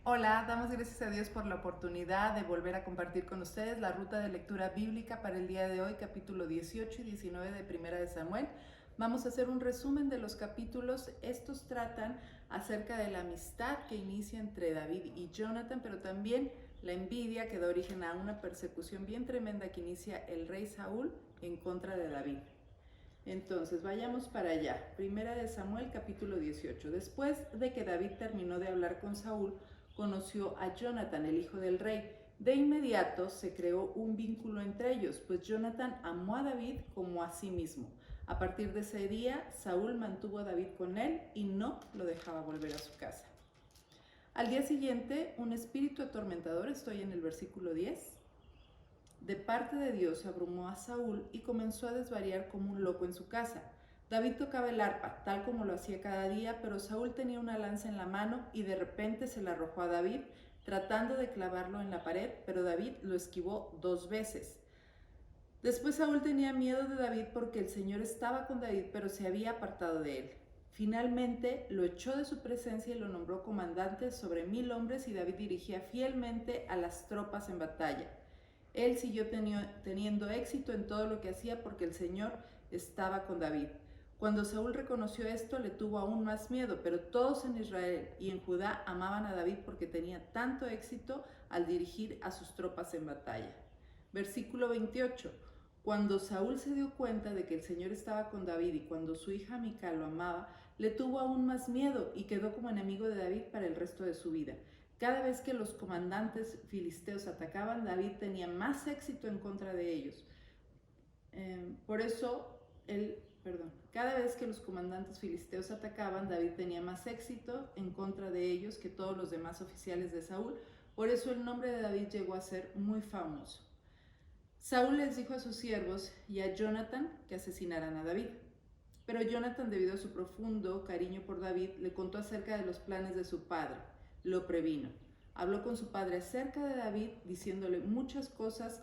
Hola, damos gracias a Dios por la oportunidad de volver a compartir con ustedes la ruta de lectura bíblica para el día de hoy, capítulo 18 y 19 de Primera de Samuel. Vamos a hacer un resumen de los capítulos. Estos tratan acerca de la amistad que inicia entre David y Jonathan, pero también la envidia que da origen a una persecución bien tremenda que inicia el rey Saúl en contra de David. Entonces, vayamos para allá. Primera de Samuel, capítulo 18. Después de que David terminó de hablar con Saúl, conoció a Jonathan, el hijo del rey. De inmediato se creó un vínculo entre ellos, pues Jonathan amó a David como a sí mismo. A partir de ese día, Saúl mantuvo a David con él y no lo dejaba volver a su casa. Al día siguiente, un espíritu atormentador, estoy en el versículo 10, de parte de Dios abrumó a Saúl y comenzó a desvariar como un loco en su casa. David tocaba el arpa, tal como lo hacía cada día, pero Saúl tenía una lanza en la mano y de repente se la arrojó a David, tratando de clavarlo en la pared, pero David lo esquivó 2 veces. Después Saúl tenía miedo de David porque el Señor estaba con David, pero se había apartado de él. Finalmente lo echó de su presencia y lo nombró comandante sobre 1000 hombres, y David dirigía fielmente a las tropas en batalla. Él siguió teniendo éxito en todo lo que hacía porque el Señor estaba con David. Cuando Saúl reconoció esto, le tuvo aún más miedo, pero todos en Israel y en Judá amaban a David porque tenía tanto éxito al dirigir a sus tropas en batalla. Versículo 28. Cuando Saúl se dio cuenta de que el Señor estaba con David y cuando su hija Mical lo amaba, le tuvo aún más miedo y quedó como enemigo de David para el resto de su vida. Cada vez que los comandantes filisteos atacaban, David tenía más éxito en contra de ellos. Cada vez que los comandantes filisteos atacaban, David tenía más éxito en contra de ellos que todos los demás oficiales de Saúl. Por eso el nombre de David llegó a ser muy famoso. Saúl les dijo a sus siervos y a Jonathan que asesinaran a David. Pero Jonathan, debido a su profundo cariño por David, le contó acerca de los planes de su padre. Lo previno. Habló con su padre acerca de David, diciéndole muchas cosas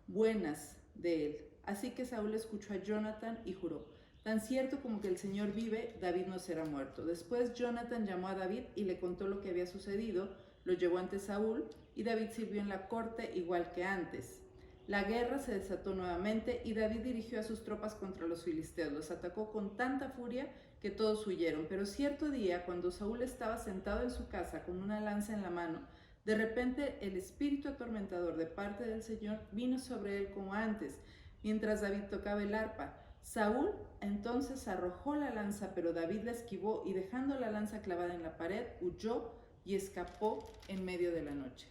buenas de él. Así que Saúl escuchó a Jonathan y juró: tan cierto como que el Señor vive, David no será muerto. Después Jonathan llamó a David y le contó lo que había sucedido. Lo llevó ante Saúl y David sirvió en la corte igual que antes. La guerra se desató nuevamente y David dirigió a sus tropas contra los filisteos. Los atacó con tanta furia que todos huyeron. Pero cierto día, cuando Saúl estaba sentado en su casa con una lanza en la mano, de repente el espíritu atormentador de parte del Señor vino sobre él como antes, mientras David tocaba el arpa. Saúl entonces arrojó la lanza, pero David la esquivó y, dejando la lanza clavada en la pared, huyó y escapó en medio de la noche.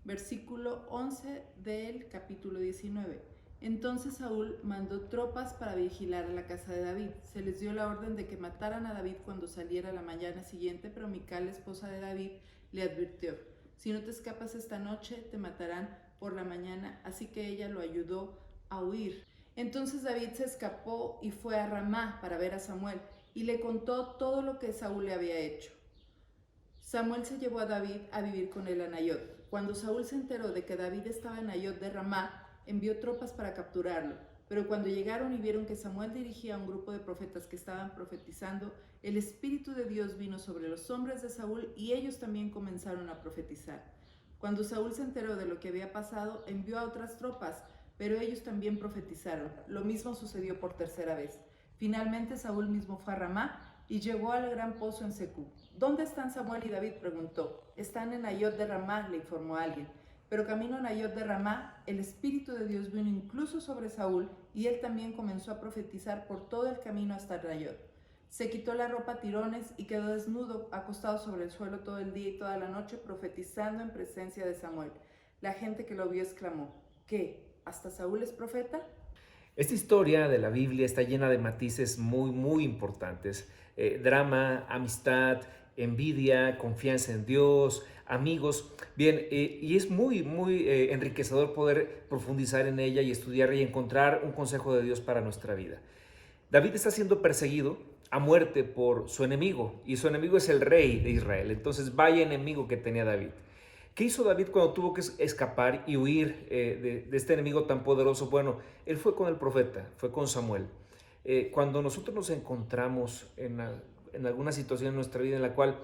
Versículo 11 del capítulo 19. Entonces Saúl mandó tropas para vigilar a la casa de David. Se les dio la orden de que mataran a David cuando saliera la mañana siguiente, pero Mical, esposa de David, le advirtió: si no te escapas esta noche, te matarán por la mañana. Así que ella lo ayudó a huir. Entonces David se escapó y fue a Ramá para ver a Samuel, y le contó todo lo que Saúl le había hecho. Samuel se llevó a David a vivir con él a Nayot. Cuando Saúl se enteró de que David estaba en Nayot de Ramá, envió tropas para capturarlo. Pero cuando llegaron y vieron que Samuel dirigía a un grupo de profetas que estaban profetizando, el Espíritu de Dios vino sobre los hombres de Saúl y ellos también comenzaron a profetizar. Cuando Saúl se enteró de lo que había pasado, envió a otras tropas, pero ellos también profetizaron. Lo mismo sucedió por tercera vez. Finalmente Saúl mismo fue a Ramá y llegó al gran pozo en Secú. ¿Dónde están Samuel y David?, preguntó. Están en Nayot de Ramá, le informó alguien. Pero camino a Nayot de Ramá, el Espíritu de Dios vino incluso sobre Saúl y él también comenzó a profetizar por todo el camino hasta Nayot. Se quitó la ropa a tirones y quedó desnudo, acostado sobre el suelo todo el día y toda la noche, profetizando en presencia de Samuel. La gente que lo vio exclamó: ¿qué? ¿Hasta Saúl es profeta? Esta historia de la Biblia está llena de matices muy importantes. Drama, amistad, envidia, confianza en Dios, amigos. Bien, y es muy enriquecedor poder profundizar en ella y estudiarla y encontrar un consejo de Dios para nuestra vida. David está siendo perseguido a muerte por su enemigo, y su enemigo es el rey de Israel. Entonces, vaya enemigo que tenía David. ¿Qué hizo David cuando tuvo que escapar y huir de este enemigo tan poderoso? Bueno, él fue con el profeta, fue con Samuel. Cuando nosotros nos encontramos en alguna situación en nuestra vida en la cual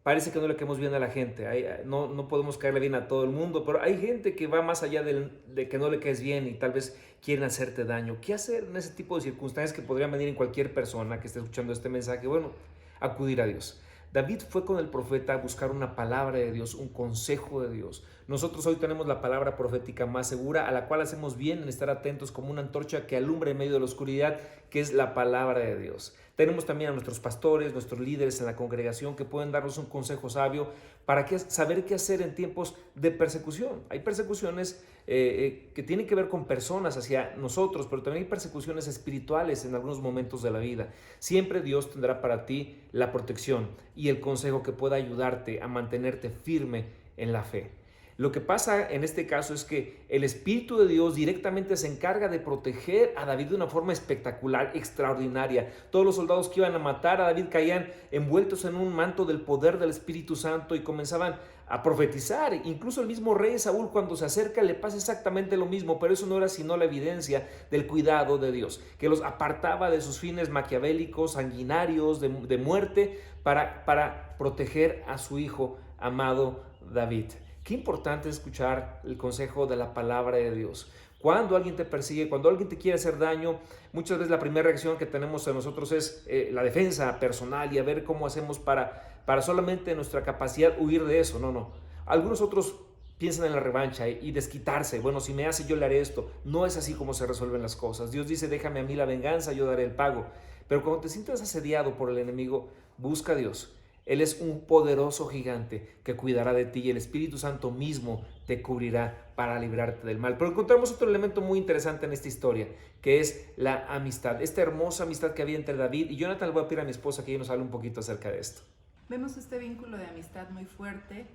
parece que no le caemos bien a la gente, no podemos caerle bien a todo el mundo, pero hay gente que va más allá de que no le caes bien y tal vez quieren hacerte daño. ¿Qué hacer en ese tipo de circunstancias que podrían venir en cualquier persona que esté escuchando este mensaje? Bueno, acudir a Dios. David fue con el profeta a buscar una palabra de Dios, un consejo de Dios. Nosotros hoy tenemos la palabra profética más segura, a la cual hacemos bien en estar atentos como una antorcha que alumbra en medio de la oscuridad, que es la palabra de Dios. Tenemos también a nuestros pastores, nuestros líderes en la congregación que pueden darnos un consejo sabio para saber qué hacer en tiempos de persecución. Hay persecuciones que tienen que ver con personas hacia nosotros, pero también hay persecuciones espirituales en algunos momentos de la vida. Siempre Dios tendrá para ti la protección y el consejo que pueda ayudarte a mantenerte firme en la fe. Lo que pasa en este caso es que el Espíritu de Dios directamente se encarga de proteger a David de una forma espectacular, extraordinaria. Todos los soldados que iban a matar a David caían envueltos en un manto del poder del Espíritu Santo y comenzaban a profetizar. Incluso el mismo rey Saúl, cuando se acerca, le pasa exactamente lo mismo, pero eso no era sino la evidencia del cuidado de Dios, que los apartaba de sus fines maquiavélicos, sanguinarios, de muerte, para proteger a su hijo amado David. Qué importante es escuchar el consejo de la palabra de Dios. Cuando alguien te persigue, cuando alguien te quiere hacer daño, muchas veces la primera reacción que tenemos en nosotros es la defensa personal y a ver cómo hacemos para solamente nuestra capacidad huir de eso. No. Algunos otros piensan en la revancha y desquitarse. Bueno, si me hace, yo le haré esto. No es así como se resuelven las cosas. Dios dice, déjame a mí la venganza, yo daré el pago. Pero cuando te sientas asediado por el enemigo, busca a Dios. Él es un poderoso gigante que cuidará de ti y el Espíritu Santo mismo te cubrirá para librarte del mal. Pero encontramos otro elemento muy interesante en esta historia, que es la amistad. Esta hermosa amistad que había entre David y Jonathan. Le voy a pedir a mi esposa que ella nos hable un poquito acerca de esto. Vemos este vínculo de amistad muy fuerte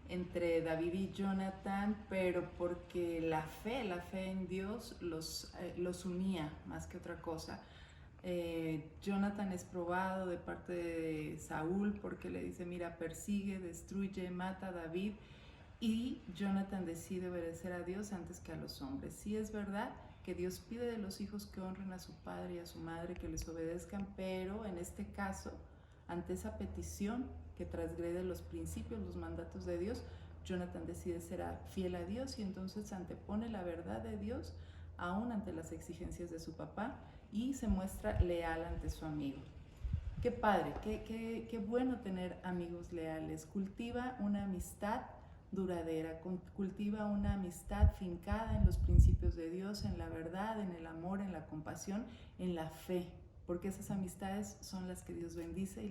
entre David y Jonathan, pero porque la fe en Dios los unía más que otra cosa. Jonathan es probado de parte de Saúl porque le dice, mira, persigue, destruye, mata a David, y Jonathan decide obedecer a Dios antes que a los hombres. Sí es verdad que Dios pide de los hijos que honren a su padre y a su madre, que les obedezcan, pero en este caso, ante esa petición que transgrede los principios, los mandatos de Dios, Jonathan decide ser fiel a Dios y entonces antepone la verdad de Dios aún ante las exigencias de su papá, y se muestra leal ante su amigo. Qué padre, qué bueno tener amigos leales. Cultiva una amistad duradera, cultiva una amistad fincada en los principios de Dios, en la verdad, en el amor, en la compasión, en la fe, porque esas amistades son las que Dios bendice.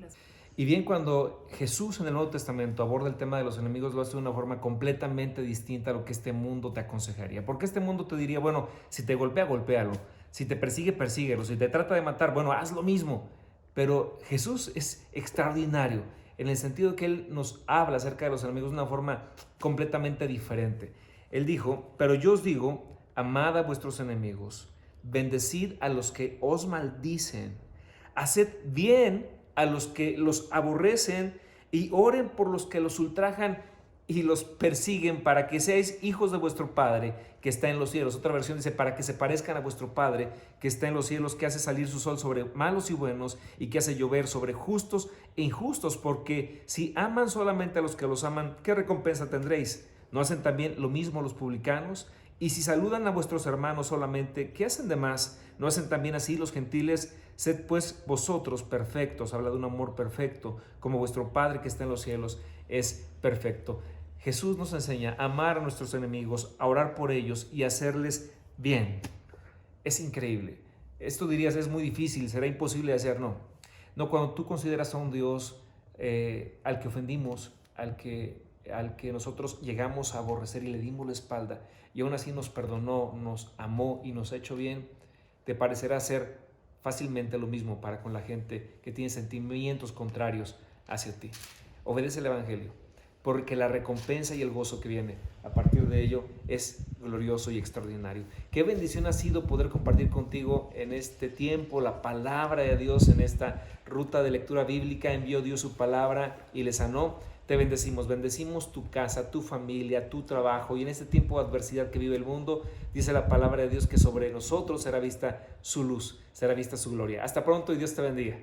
Y bien, cuando Jesús en el Nuevo Testamento aborda el tema de los enemigos, lo hace de una forma completamente distinta a lo que este mundo te aconsejaría. Porque este mundo te diría, bueno, si te golpea, golpéalo. Si te persigue, persíguelo. Si te trata de matar, bueno, haz lo mismo. Pero Jesús es extraordinario en el sentido que Él nos habla acerca de los enemigos de una forma completamente diferente. Él dijo, pero yo os digo, amad a vuestros enemigos, bendecid a los que os maldicen, haced bien a los que los aborrecen y oren por los que los ultrajan y los persiguen, para que seáis hijos de vuestro Padre que está en los cielos. Otra versión dice, para que se parezcan a vuestro Padre que está en los cielos, que hace salir su sol sobre malos y buenos y que hace llover sobre justos e injustos. Porque si aman solamente a los que los aman, ¿qué recompensa tendréis? ¿No hacen también lo mismo los publicanos? Y si saludan a vuestros hermanos solamente, ¿qué hacen de más? ¿No hacen también así los gentiles? Sed pues vosotros perfectos, habla de un amor perfecto, como vuestro Padre que está en los cielos es perfecto. Jesús nos enseña a amar a nuestros enemigos, a orar por ellos y a hacerles bien. Es increíble. Esto dirías, es muy difícil, será imposible de hacer. No, cuando tú consideras a un Dios al que ofendimos, al que nosotros llegamos a aborrecer y le dimos la espalda, y aún así nos perdonó, nos amó y nos ha hecho bien, te parecerá hacer fácilmente lo mismo para con la gente que tiene sentimientos contrarios hacia ti. Obedece el Evangelio, porque la recompensa y el gozo que viene a partir de ello es glorioso y extraordinario. Qué bendición ha sido poder compartir contigo en este tiempo la palabra de Dios, en esta ruta de lectura bíblica. Envió Dios su palabra y le sanó. Te bendecimos tu casa, tu familia, tu trabajo, y en este tiempo de adversidad que vive el mundo, dice la palabra de Dios que sobre nosotros será vista su luz, será vista su gloria. Hasta pronto y Dios te bendiga.